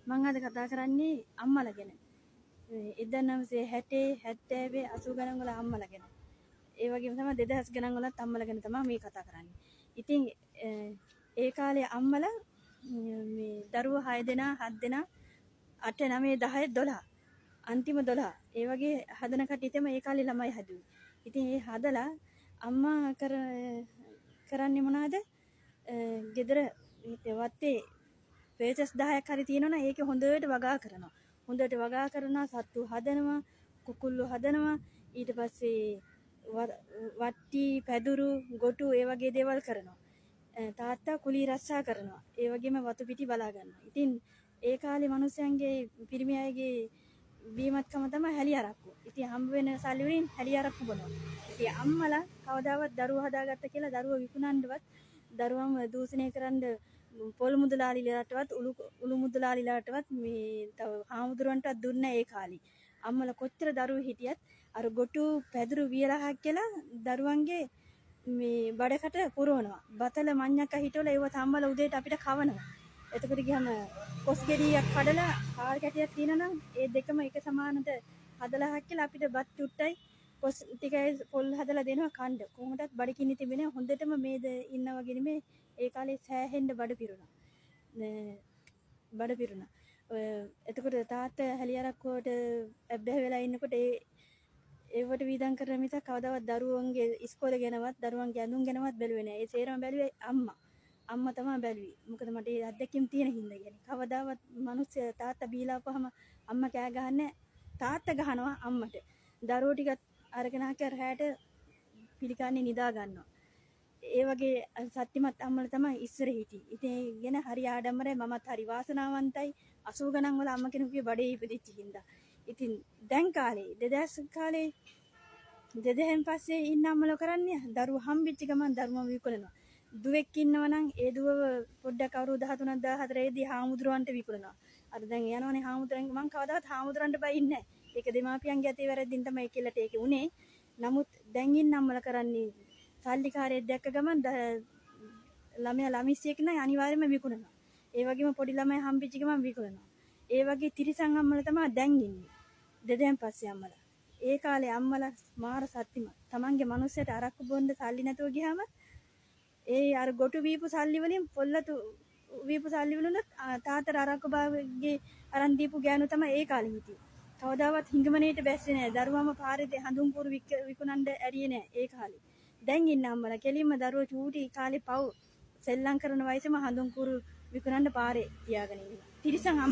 මම අද කතා කරන්නේ අම්මලා ගැන. 1960 70 80 ගණන් වල අම්මලා ගැන. ඒ වගේම තමයි 2000 ගණන් වලත් අම්මලා ගැන තමයි මේ කතා කරන්නේ. ඉතින් ඒ කාලේ අම්මලා මේ දරුවෝ 6 දෙනා 7 දෙනා 8 9 10 12 අන්තිම 12 ඒ වගේ හදන කට්ටිය තමයි ඒ කාලේ ළමයි හදුවේ. ඉතින් ඒ හදලා අම්මා කරන්නේ මොනවද? ගෙදර වත්තේ පේජස් 10ක් හරි තියෙනවනේ ඒකේ හොඳට වගා කරනවා. හොඳට වගා කරනවා සත්තු හදනවා, කුකුල්ලු හදනවා. ඊට පස්සේ වට්ටි, පැදුරු, ගොටු ඒ වගේ දේවල් කරනවා. තාත්තා කුලී රස්සා කරනවා. ඒ වගේම වතු පිටි බලා ගන්නවා. ඉතින් ඒ කාලේ මිනිස්සුන්ගේ පිරිමි අයගේ බීමත්කම තමයි හැලි අරක්කු. ඉතින් හම්බ වෙන සල්ලි වලින් හැලි අරක්කු බොනවා. ඉතින් අම්මලා කවදාවත් දරුවෝ හදාගත්ත කියලා දරුවෝ විකුණන්නවත් දරුවම දූෂණය කරන්න පොල් මුදලාලිලාටවත් උළු මුදලාලිලාටවත් මේ තව ආමුදුරන්ටවත් දුන්නේ ඒ කාලේ. අම්මලා කොච්චර දරුවෝ හිටියත් අර ගොටු පැදුරු වියලහක් කියලා දරුවන්ගේ මේ බඩකට පුරවනවා. බතල මඤ්ඤක්ක හිටවල ඒව තම්බලා උදේට අපිට කවනවා. එතකොට ගියාම කොස් ගෙඩියක් කඩලා හාල් කැටියක් තියෙනවා නම් ඒ දෙකම එක සමානට හදලා හක්කලා අපිට බත් චුට්ටයි කොස් ටිකයි පොල් හදලා දෙනවා කන්න. කොහොමදත් බඩකිනි තිබෙන්නේ හොඳටම මේද ඉන්නා වගේ නෙමේ ඒ කාලේ සෑහෙන්න බඩ පිරුණා. එතකොට තාත්තා හැලි අරක්කුවට ඇබ්බැහි වෙලා ඉන්නකොට ඒවට වීදම් කරන මිසක් කවදාවත් දරුවන්ගේ ඉස්කෝලේ ගැනවත් දරුවන්ගේ ඇඳුම් ගැනවත් බැලුවේ නෑ. ඒ සේරම බැලුවේ අම්මා. අම්මා තමයි බැලුවේ. මොකද මට ඒ අත්දැකීම් තියෙන හින්දා කියන්නේ. කවදාවත් මිනිස්සු තාත්තා බීලා ආපුවාම අම්මා කෑ ගහන්නේ තාත්තා ගහනවා අම්මට. දරුවෝ ටිකත් අරගෙන හැට පිළිකන්නේ නිදා ගන්නවා. ඒ වගේ සත්‍යමත් අම්මලා තමයි ඉස්සර හිටියේ. ඉතින් ඒ ගැන හරි ආඩම්බරයි මමත් හරි වාසනාවන්තයි 80 ගණන් වල අම්ම කෙනෙකුගේ බඩේ ඉපදිච්ච හින්දා. ඉතින් දැන් කාලේ 2000 කාලේ 2000න් පස්සේ ඉන්න අම්මලා කරන්නේ දරුවෝ හම්බෙච්ච ගමන් දරුවම විකුණනවා. දුවෙක් ඉන්නවනම් ඒ දුවව පොඩ්ඩක් අවුරුදු 13ක් 14 දී හාමුදුරුවන්ට විකුණනවා. අර දැන් යනවනේ හාමුදුරන් මං කවදාවත් හාමුදුරන්ට බයින්නේ නැහැ. ඒක දෙමාපියන්ගේ අතේ වැරද්දින් තමයි කෙල්ලට ඒක උනේ. නමුත් දැන් ඉන්න අම්මලා කරන්නේ සල්ලිකාරයෙක් දැක්ක ගමන් ළමයා ළමිස්සෙක් නම් අනිවාර්යයෙන්ම විකුණනවා. ඒ වගේම පොඩි ළමයි හම්බෙච්ච ගමන් විකුණනවා. ඒ වගේ තිරිසන් අම්මලා තමයි දැන් ඉන්නේ. 2000න් පස්සේ අම්මලා. ඒ කාලේ අම්මලා මාර සත්‍යමත්. Tamange මනුස්සයට අරක්කු බොන්න සල්ලි නැතුව ගියාම ඒ අර ගොටු වීපු සල්ලි වලින් පොල්ලතු වීපු සල්ලි වලින් තාතර අරක්කු බාගේ අරන් දීපු ගෑනු තමයි ඒ කාලේ හිටියේ. කවදාවත් හිඟමනේට බැස්සේ නැහැ. දරුවම පාරේ හඳුන් කුරු විකුණන්න ඇරියේ නැහැ ඒ කාලේ. දැන් ඉන්න අම්මලා කෙලින්ම දරුවෝ චූටි කාලේ පව් සෙල්ලම් කරන වයසේම හඳුන් කුරු විකුණන්න පාරේ තියාගෙන ඉන්නවා. තිරිසන් අම්මලා